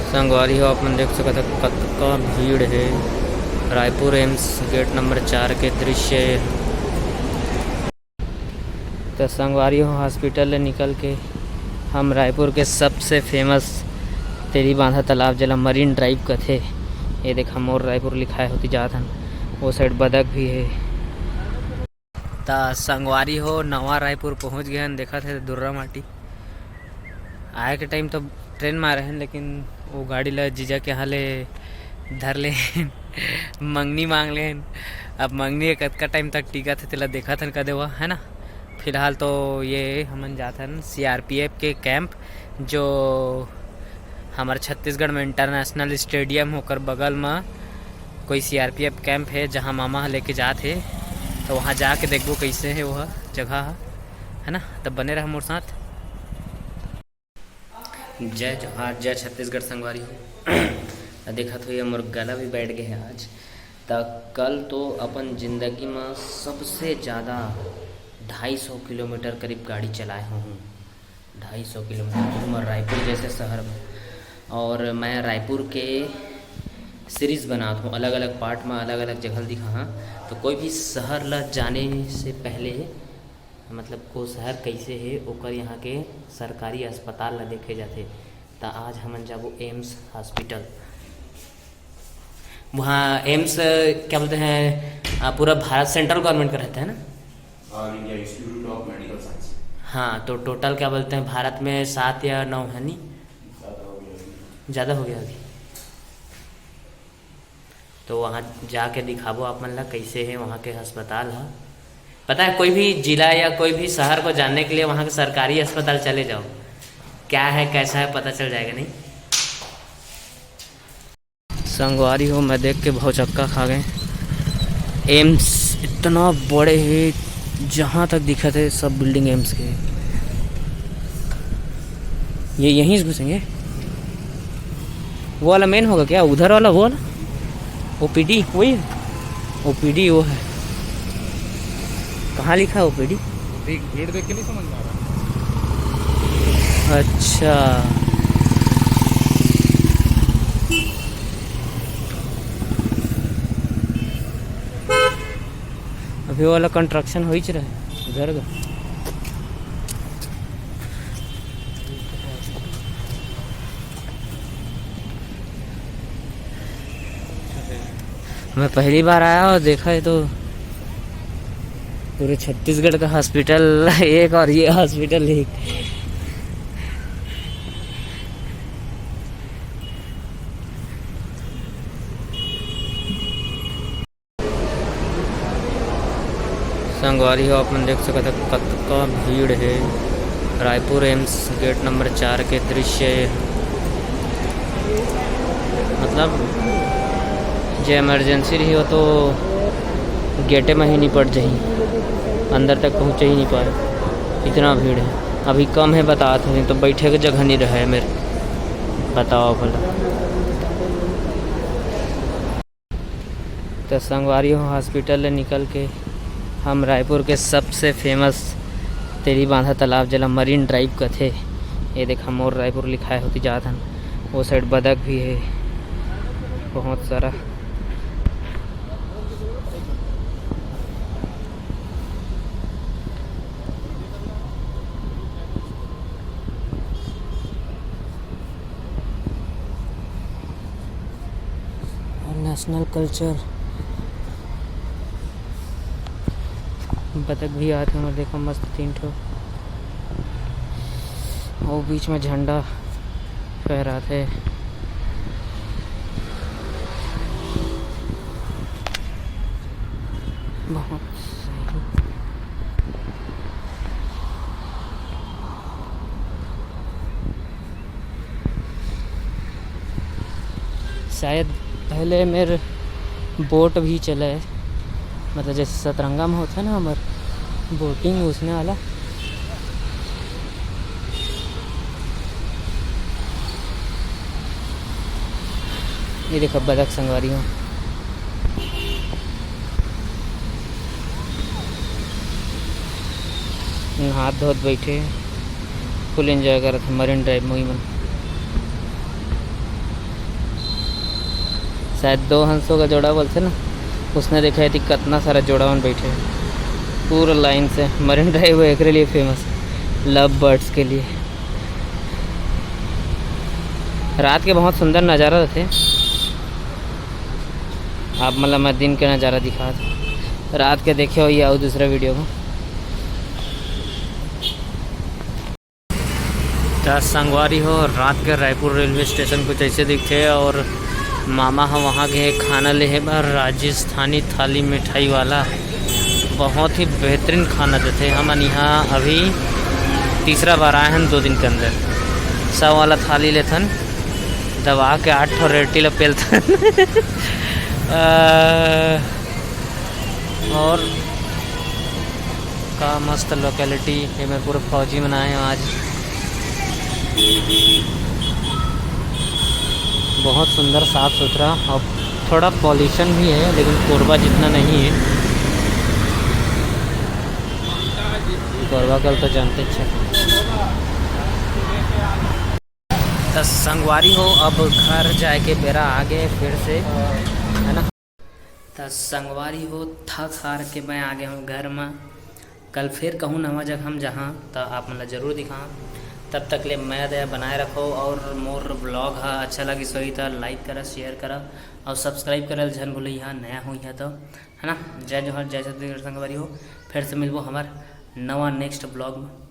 संगवारी हो अपन देख सकत हो कतका भीड़ है। रायपुर एम्स गेट नंबर 4 के दृश्य तो संगवारी हो हॉस्पिटल ले निकल के हम रायपुर के सबसे फेमस तेरी बांधा तालाब जला मरीन ड्राइव कथे। ये देखा मोर रायपुर लिखाए होती जात हन, वो साइड बदक भी है। ता संगवारी हो नवा रायपुर पहुंच गए हैं। देखा थे दुर्रा माटी आए के टाइम तो ट्रेन में आ रहे हैं, लेकिन वो गाड़ी ला जीजा के यहाँ ले धर ले मंगनी मांग ले। अब मंगनी कतका टाइम तक टिका थे तेला देखा था कदे हुआ है ना। फिलहाल तो ये हमन जाते हैं CRPF के कैंप जो हमारे छत्तीसगढ़ में इंटरनेशनल स्टेडियम होकर बगल में कोई CRPF कैंप है जहाँ मामा लेके जाते। तो वहाँ जाके देखो कैसे है वह जगह है ना। तब बने रहा मोर साथ। जय जोहार, जय छत्तीसगढ़ संगवारी हो। देखा तो ये मोर गला भी बैठ गए है आज। तो कल तो अपन जिंदगी में सबसे ज़्यादा 250 किलोमीटर करीब गाड़ी चलाए हूँ। 250 किलोमीटर मैं रायपुर जैसे शहर में। और मैं रायपुर के सीरीज़ बनाता हूँ, अलग अलग पार्ट में अलग अलग जगह दिखा। तो कोई भी शहर ला जाने से पहले मतलब को शहर कैसे है ओकर यहाँ के सरकारी अस्पताल ला देखे जाते। तो आज हम जाबो एम्स हॉस्पिटल। वहाँ एम्स क्या बोलते हैं पूरा भारत सेंट्रल गवर्नमेंट का रहता है ना। India institute of medical science. हाँ तो टोटल क्या बोलते हैं भारत में 7 या 9 है नहीं, ज़्यादा हो गया अभी। तो वहाँ जाके दिखाबो आप मन ला कैसे है वहाँ के अस्पताल है। पता है कोई भी जिला या कोई भी शहर को जानने के लिए वहाँ के सरकारी अस्पताल चले जाओ, क्या है कैसा है पता चल जाएगा नहीं। संगवारी हो मैं देख के बहुत चक्का खा गए। एम्स इतना बड़े है, जहाँ तक दिखा थे सब बिल्डिंग एम्स के। ये यहीं से घुसेंगे। वो वाला मेन होगा क्या, उधर वाला वो वाला OPD वही है। OPD वो है, कहाँ लिखा है OPD? भीड़ देख के नहीं समझ में आ रहा। अच्छा अभी वाला कंस्ट्रक्शन हो ही रहा है घर का। मैं पहली बार आया और देखा है तो पूरे छत्तीसगढ़ का हॉस्पिटल एक और ये हॉस्पिटल एक। संगवारी हो अपन देख सकते हो कतका भीड़ है। रायपुर एम्स गेट नंबर 4 के दृश्य मतलब जो इमरजेंसी रही हो तो गेटे में ही निपट जाही, अंदर तक पहुँच ही नहीं पाए, इतना भीड़ है। अभी कम है बता थे, तो बैठे की जगह नहीं रहा है मेरे। बताओ भला। तो संगवारी हो हॉस्पिटल ले निकल के हम रायपुर के सबसे फेमस तेरी बांधा तालाब जला मरीन ड्राइव कथे। ये देखा मोर रायपुर लिखाए होती जात हन, वो साइड बदक भी है बहुत सारा। नेशनल कल्चर बतख भी आते हैं। देखो मस्त 3 ठो, वो बीच में झंडा फहराते। बहुत सही। शायद पहले मेरे बोट भी चला है, मतलब जैसे सतरंगा में होता है ना हमारे बोटिंग उसने वाला। ये देखो बदक संगवारी हो। हाथ धोत बैठे फुल एंजॉय कर रहे थे मरीन ड्राइव में ही मन। शायद 2 हंसों का जोड़ा बोलते ना, उसने देखा है कितना सारा जोड़ा में बैठे हैं पूरा लाइन से। मरीन ड्राइव एक लिए फेमस लव बर्ड्स के लिए। रात के बहुत सुंदर नज़ारा थे। आप मतलब मैं दिन के नज़ारा दिखा था, रात के देखे हो या आओ दूसरा वीडियो को। तो संगवारी हो, रात के रायपुर रेलवे स्टेशन कुछ ऐसे दिखते हैं। और मामा हम वहाँ गए खाना ले है बार, राजस्थानी थाली मिठाई वाला, बहुत ही बेहतरीन खाना देते हैं। हम यहाँ अभी तीसरा बार आए हैं 2 दिन के अंदर। 100 वाला थाली लेथन, दबा के 8 ठो रेटी लपेलथन और का मस्त लोकेलिटी है। मैं पूरे फौजी बनाए हैं आज, बहुत सुंदर साफ़ सुथरा। और थोड़ा पॉल्यूशन भी है लेकिन कोरबा जितना नहीं है। कोरबा कल तो जानते थे। तो संगवारी हो, अब घर जाए के बेरा आगे फिर से है ना। तो संगवारी हो, थक हार के मैं आ गया हूँ घर में। कल फिर कहूँ नवा जगह हम जहाँ, तो आप मतलब ज़रूर दिखा। तब तक ले मैं दया बनाए रखो। और मोर ब्लॉग है अच्छा लगी सोई तो लाइक करा, शेयर करा और सब्सक्राइब करल झन भूल यहाँ नया हुई है तो है ना। जय जोहर, जय छत्तीसगढ़ संगवारी हो। फिर से मिलबो हमार नवा नेक्स्ट ब्लॉग में।